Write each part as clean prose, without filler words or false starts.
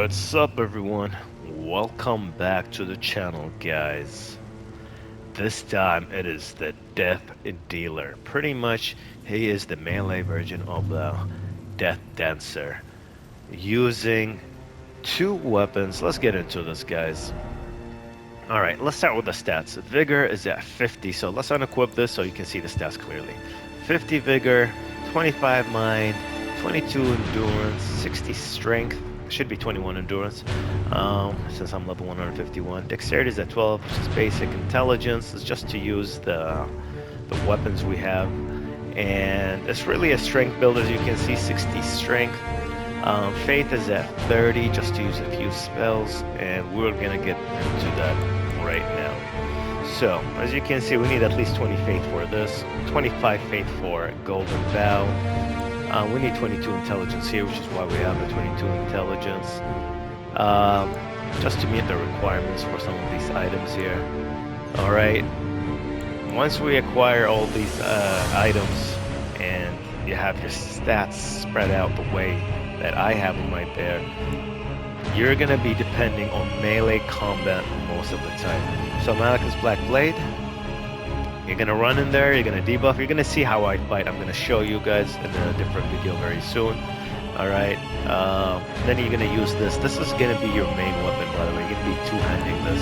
What's up everyone? Welcome back to the channel guys. This time it is the Death Dealer. Pretty much he is the melee version of the Death Dancer. Using two weapons. Let's get into this guys. Alright, let's start with the stats. Vigor is at 50, so let's unequip this so you can see the stats clearly. 50 Vigor, 25 Mind, 22 Endurance, 60 Strength, should be 21 Endurance, since I'm level 151. Dexterity is at 12, which is basic. Intelligence is just to use the weapons we have. And it's really a strength build, as you can see, 60 Strength. Faith is at 30, just to use a few spells, and we're gonna get into that right now. So, as you can see, we need at least 20 Faith for this, 25 Faith for Golden Vow. We need 22 Intelligence here, which is why we have the 22 Intelligence, just to meet the requirements for some of these items here. Alright, once we acquire all these items, and you have your stats spread out the way that I have them right there, you're gonna be depending on melee combat most of the time. So Malekith's Black Blade, you're gonna run in there, you're gonna debuff, you're gonna see how I fight. I'm gonna show you guys in a different video very soon. Alright, then you're gonna use this. This is gonna be your main weapon, by the way. You're gonna be two-handing this.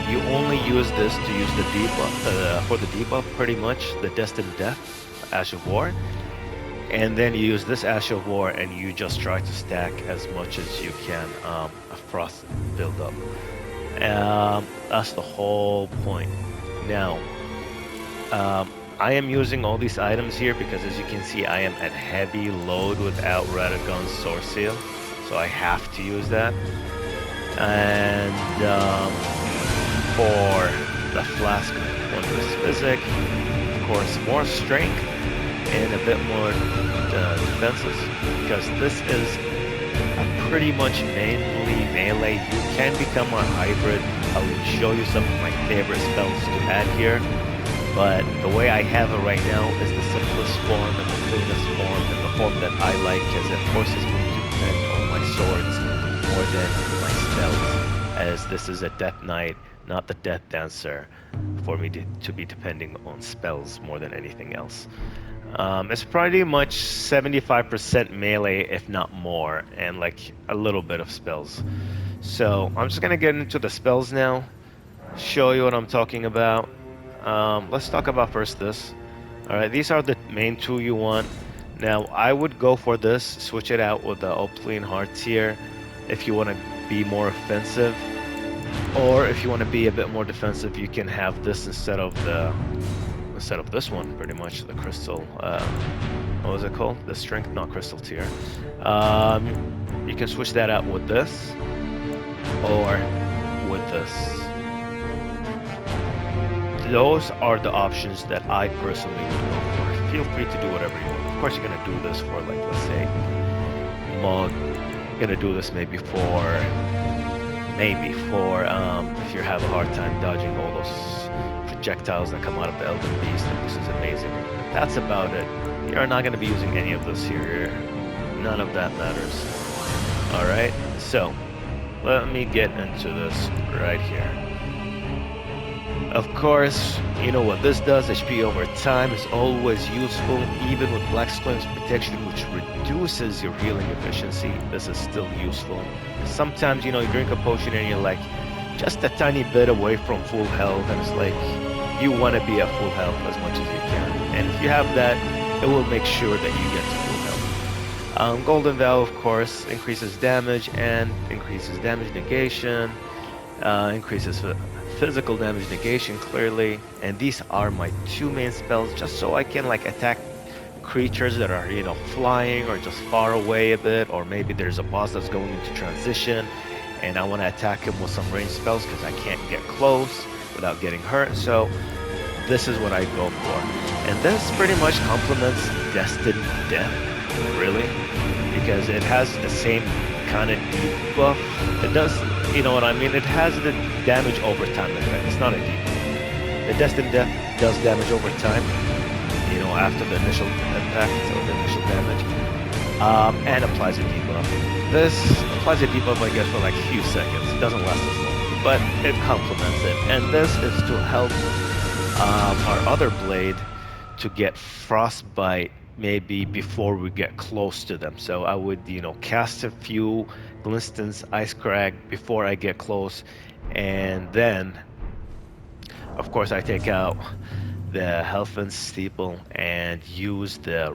You only use this to use the debuff, for the debuff pretty much, the Destined Death, Ash of War. And then you use this Ash of War and you just try to stack as much as you can, a frost build up. That's the whole point. Now, I am using all these items here because, as you can see, I am at heavy load without Radagon's Sword Seal, so I have to use that. And for the Flask Wondrous Physic, of course, more strength and a bit more defenses, because this is a pretty much mainly melee. You can become a hybrid. I will show you some of my favorite spells to add here, but the way I have it right now is the simplest form and the cleanest form, and the form that I like, because it forces me to depend on my swords more than my spells, as this is a Death Knight, not the Death Dancer, for me to be depending on spells more than anything else. It's pretty much 75% melee, if not more, and like a little bit of spells. So I'm just gonna get into the spells now, show you what I'm talking about. Let's talk about first this. Alright, these are the main two you want. Now, I would go for this, switch it out with the Opalian Hearts here, if you want to be more offensive. Or if you want to be a bit more defensive, you can have this instead of this one, pretty much, the crystal, what was it called? The strength, not crystal tier. You can switch that out with this, or with this. Those are the options that I personally would go for. Feel free to do whatever you want. Of course, you're gonna do this for, like, let's say, Mug. You're gonna do this maybe for, if you have a hard time dodging all those projectiles that come out of the Elden Beast, and this is amazing. That's about it. You're not going to be using any of this here. None of that matters. Alright, so let me get into this right here. Of course, you know what this does. HP over time is always useful, even with Black Storm's protection, which reduces your healing efficiency. This is still useful. Sometimes, you know, you drink a potion and you're like just a tiny bit away from full health, and it's like you want to be at full health as much as you can. And if you have that, it will make sure that you get to full health. Golden Vow, of course, increases damage and increases damage negation, increases physical damage negation clearly, and these are my two main spells, just so I can like attack creatures that are, you know, flying or just far away a bit, or maybe there's a boss that's going into transition and I want to attack him with some ranged spells because I can't get close without getting hurt. So this is what I go for, and this pretty much complements Destined Death, really, because it has the same kind of debuff. It does, you know what I mean? It has the damage over time effect. It's not a debuff. The Destined Death does damage over time, you know, after the initial impact or the initial damage. and applies a debuff. This applies a debuff, I guess, for like a few seconds. It doesn't last as long, but it complements it. And this is to help our other blade to get frostbite maybe before we get close to them. So I would, cast a few Glinstons Ice Crag before I get close, and then, of course, I take out the Helfin Steeple and use the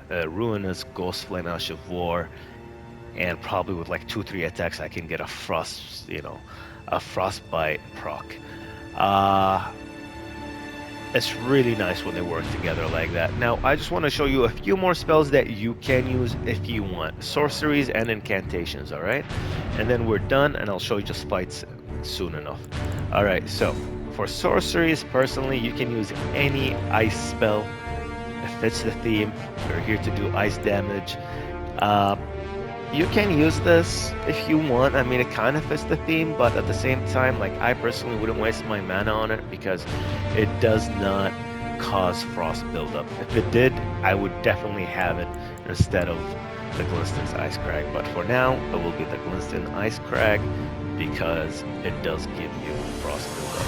Ruinous Ghost Flame Ash of War, and probably with like 2-3 attacks I can get a a frostbite proc. It's really nice when they work together like that. Now, I just want to show you a few more spells that you can use if you want. Sorceries and incantations, alright? And then we're done, and I'll show you just fights soon enough. Alright, so, for sorceries, personally, you can use any ice spell. It fits the theme. We're here to do ice damage. You can use this if you want. I mean, it kind of fits the theme, but at the same time, like, I personally wouldn't waste my mana on it because it does not cause frost buildup. If it did, I would definitely have it instead of the Glinstons Ice Crag. But for now, it will be the Glinston Ice Crag because it does give you frost buildup.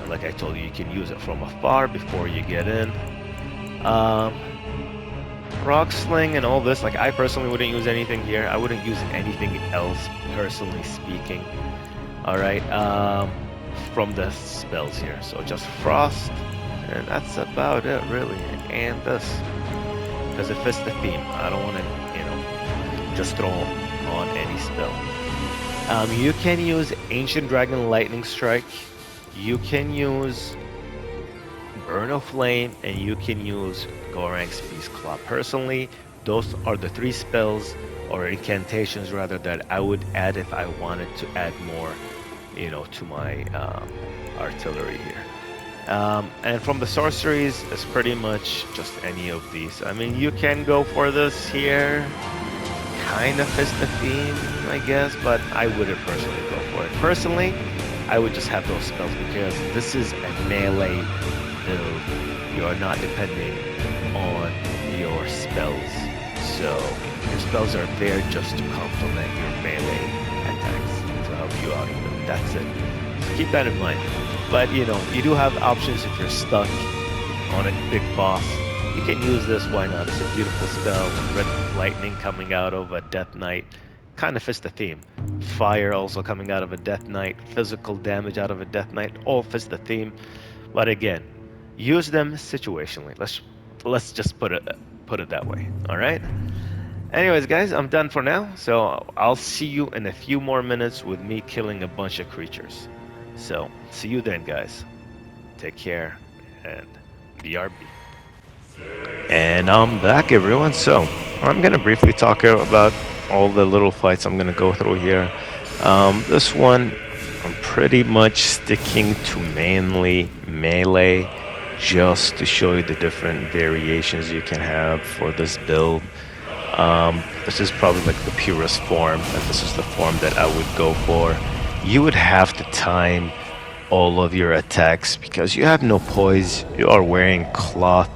And like I told you, you can use it from afar before you get in. Rock Sling and all this, like, I personally wouldn't use anything here. I wouldn't use anything else, personally speaking. Alright, from the spells here. So just Frost, and that's about it, really. And this, because it fits the theme. I don't want to, just throw on any spell. You can use Ancient Dragon Lightning Strike. You can use Burn of Flame, and you can use Gorang's Beast Claw. Personally, those are the 3 spells, or incantations rather, that I would add if I wanted to add more, to my artillery here. And from the sorceries, it's pretty much just any of these. I mean, you can go for this here. Kind of fits the theme, I guess, but I wouldn't personally go for it. Personally, I would just have those spells because this is a melee build. You are not depending on your spells, so your spells are there just to complement your melee attacks to help you out of them. That's it. So keep that in mind. But you do have options if you're stuck on a big boss. You can use this. Why not? It's a beautiful spell. Red lightning coming out of a Death Knight kind of fits the theme. Fire also coming out of a Death Knight. Physical damage out of a Death Knight all fits the theme. But again, use them situationally. Let's just put it that way. All right. Anyways, guys, I'm done for now. So I'll see you in a few more minutes with me killing a bunch of creatures. So see you then, guys. Take care and BRB. And I'm back, everyone. So I'm gonna briefly talk about all the little fights I'm gonna go through here. This one, I'm pretty much sticking to mainly melee, just to show you the different variations you can have for this build. This is probably like the purest form, and this is the form that I would go for. You would have to time all of your attacks because you have no poise. You are wearing cloth.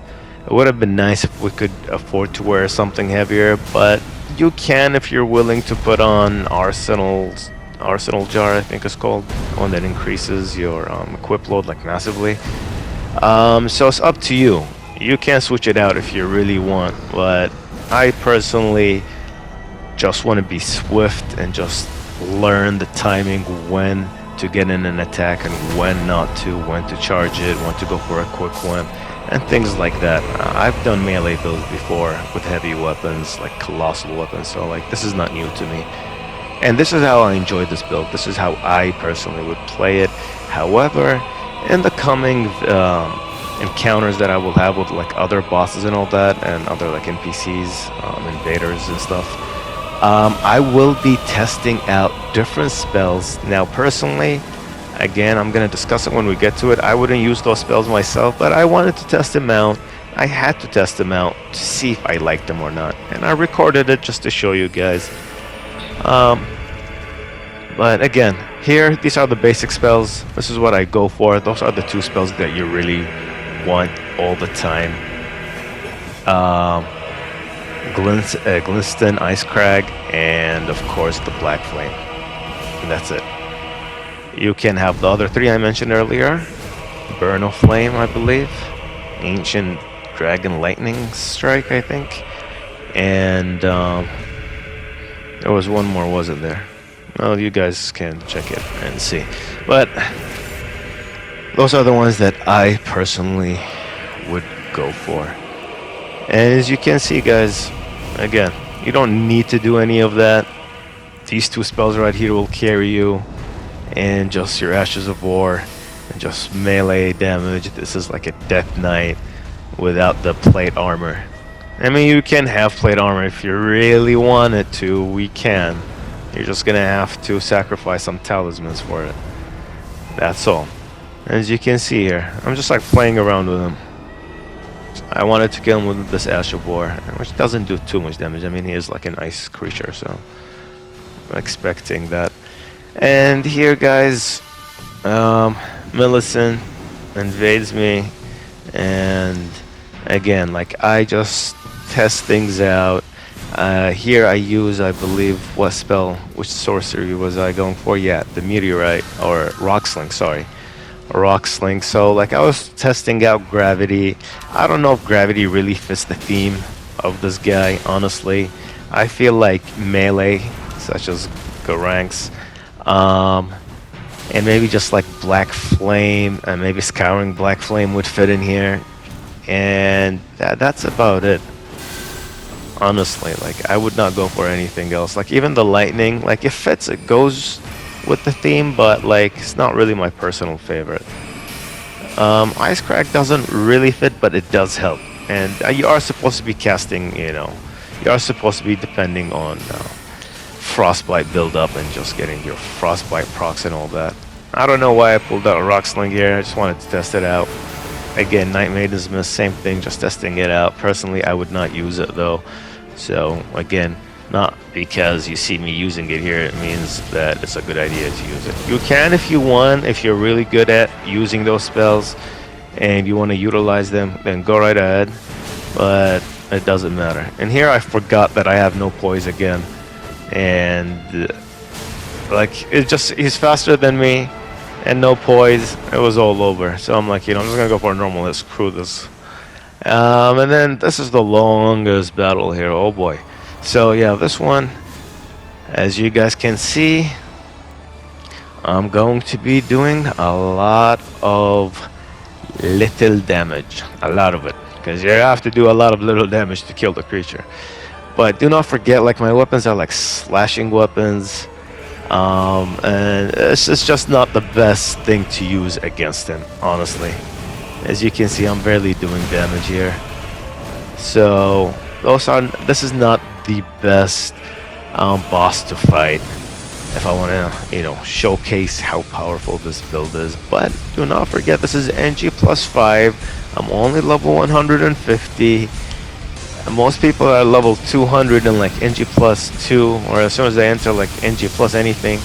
It would have been nice if we could afford to wear something heavier, but you can if you're willing to put on Arsenal Jar, I think it's called, one that increases your equip load like massively. So it's up to you. You can switch it out if you really want, but I personally just want to be swift and just learn the timing when to get in an attack and when not to, when to charge it, when to go for a quick one, and things like that. I've done melee builds before with heavy weapons, like colossal weapons, so like this is not new to me. And this is how I enjoy this build. This is how I personally would play it. However, in the coming encounters that I will have with like other bosses and all that, and other like NPCs, invaders and stuff, I will be testing out different spells. Now personally, again, I'm going to discuss it when we get to it. I wouldn't use those spells myself, but I wanted to test them out. I had to test them out to see if I liked them or not, and I recorded it just to show you guys. But again, here, these are the basic spells. This is what I go for. Those are the 2 spells that you really want all the time. Glisten, Ice Crag, and of course the Black Flame. And that's it. You can have the other three I mentioned earlier. Burn of Flame, I believe. Ancient Dragon Lightning Strike, I think. And there was one more, wasn't there? Well, you guys can check it and see. But those are the ones that I personally would go for. And as you can see, guys, again, you don't need to do any of that. These two spells right here will carry you, and just your Ashes of War, and just melee damage. This is like a Death Knight without the plate armor. I mean, you can have plate armor if you really wanted to. We can. You're just gonna have to sacrifice some talismans for it. That's all. As you can see here, I'm just like playing around with him. I wanted to kill him with this Ash of War, which doesn't do too much damage. I mean, he is like an ice creature, so I'm expecting that. And here, guys, Millicent invades me, and again, like, I just test things out. Here I use, I believe, what spell, which sorcery was I going for? Yeah, the Meteorite, or Rock Sling, sorry. Rock Sling. So, like, I was testing out Gravity. I don't know if Gravity really fits the theme of this guy, honestly. I feel like melee, such as Garanks, and maybe just like Black Flame, and maybe Scouring Black Flame would fit in here. And that's about it. Honestly, like, I would not go for anything else. Like, even the Lightning, like, it fits, it goes with the theme, but like, it's not really my personal favorite. Ice Crack doesn't really fit, but it does help. And you are supposed to be casting, you know, you are supposed to be depending on Frostbite build up and just getting your Frostbite procs and all that. I don't know why I pulled out a Rock Sling here. I just wanted to test it out. Again, Night Maiden's Mist, same thing, just testing it out. Personally, I would not use it though. So again, not because you see me using it here, it means that it's a good idea to use it. You can if you want, if you're really good at using those spells and you want to utilize them, then go right ahead, but it doesn't matter. And here I forgot that I have no poise again, and like, he's faster than me and no poise. It was all over. So I'm like, you know, I'm just gonna go for a normal, let's screw this. And then this is the longest battle here, oh boy. So yeah, this one, as you guys can see, I'm going to be doing a lot of little damage, a lot of it, because you have to do a lot of little damage to kill the creature. But do not forget, like, my weapons are like slashing weapons, and it's just not the best thing to use against him, honestly. As you can see, I'm barely doing damage here. So this is not the best boss to fight if I want to, you know, showcase how powerful this build is. But do not forget, this is NG plus 5. I'm only level 150. And most people are level 200 and like NG plus 2, or as soon as they enter like NG plus anything.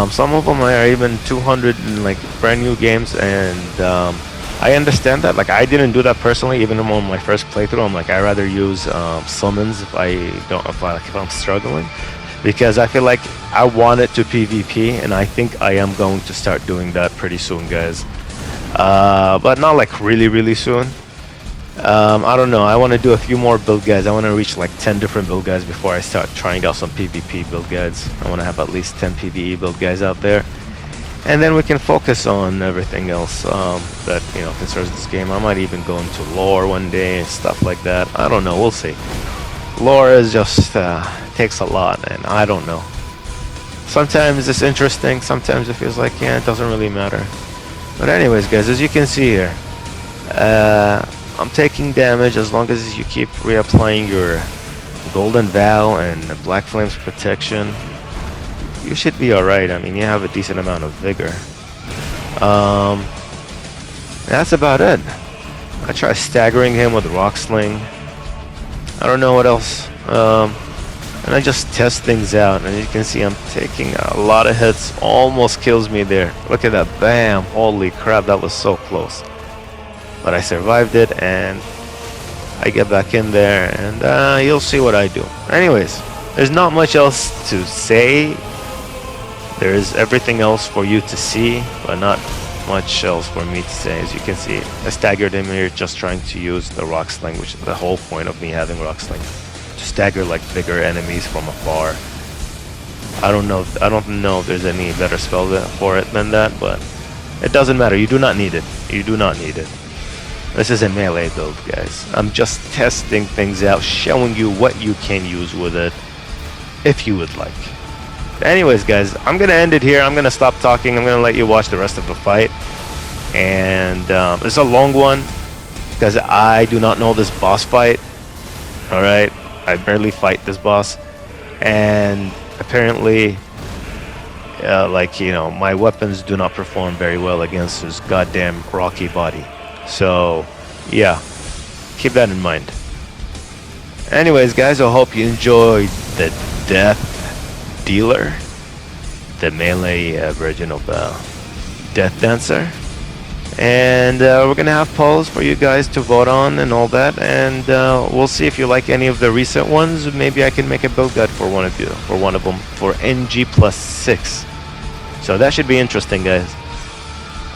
Some of them are even 200 in like brand new games, and I understand that. Like, I didn't do that personally, even on my first playthrough. I'm like, I rather use summons if I'm struggling, because I feel like I want it to PvP, and I think I am going to start doing that pretty soon, guys. But not like really soon. I don't know. I want to do a few more build guides. I want to reach like 10 different build guides before I start trying out some PvP build guides. I want to have at least 10 PvE build guides out there. And then we can focus on everything else that, you know, concerns this game. I might even go into lore one day and stuff like that. I don't know. We'll see. Lore is just takes a lot, and I don't know. Sometimes it's interesting. Sometimes it feels like, yeah, it doesn't really matter. But anyways, guys, as you can see here, I'm taking damage as long as you keep reapplying your Golden Vow and Black Flame's protection. You should be alright. I mean, you have a decent amount of vigor. That's about it. I try staggering him with Rock Sling. I don't know what else. And I just test things out. And as you can see, I'm taking a lot of hits. Almost kills me there. Look at that. Bam. Holy crap, that was so close. But I survived it, and I get back in there, and you'll see what I do. Anyways, there's not much else to say. There's everything else for you to see, but not much else for me to say. As you can see, I staggered him here just trying to use the rock sling, which is the whole point of me having rock sling. To stagger like bigger enemies from afar. I don't know if there's any better spell for it than that, but it doesn't matter. You do not need it. You do not need it. This is a melee build, guys. I'm just testing things out, showing you what you can use with it, if you would like. Anyways, guys, I'm gonna end it here. I'm gonna stop talking. I'm gonna let you watch the rest of the fight. And it's a long one because I do not know this boss fight. Alright, I barely fight this boss. And apparently, like, you know, my weapons do not perform very well against his goddamn rocky body. So, yeah, keep that in mind. Anyways, guys, I hope you enjoyed the Death Dealer, the melee version of Death Dancer. And we're gonna have polls for you guys to vote on and all that, and we'll see if you like any of the recent ones. Maybe I can make a build guide for one of you, for one of them, for NG+6. So that should be interesting, guys.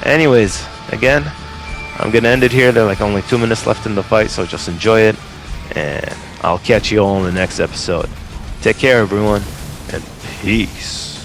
Anyways, again, I'm gonna end it here. There are like only 2 minutes left in the fight, so just enjoy it, and I'll catch you all in the next episode. Take care, everyone, and peace.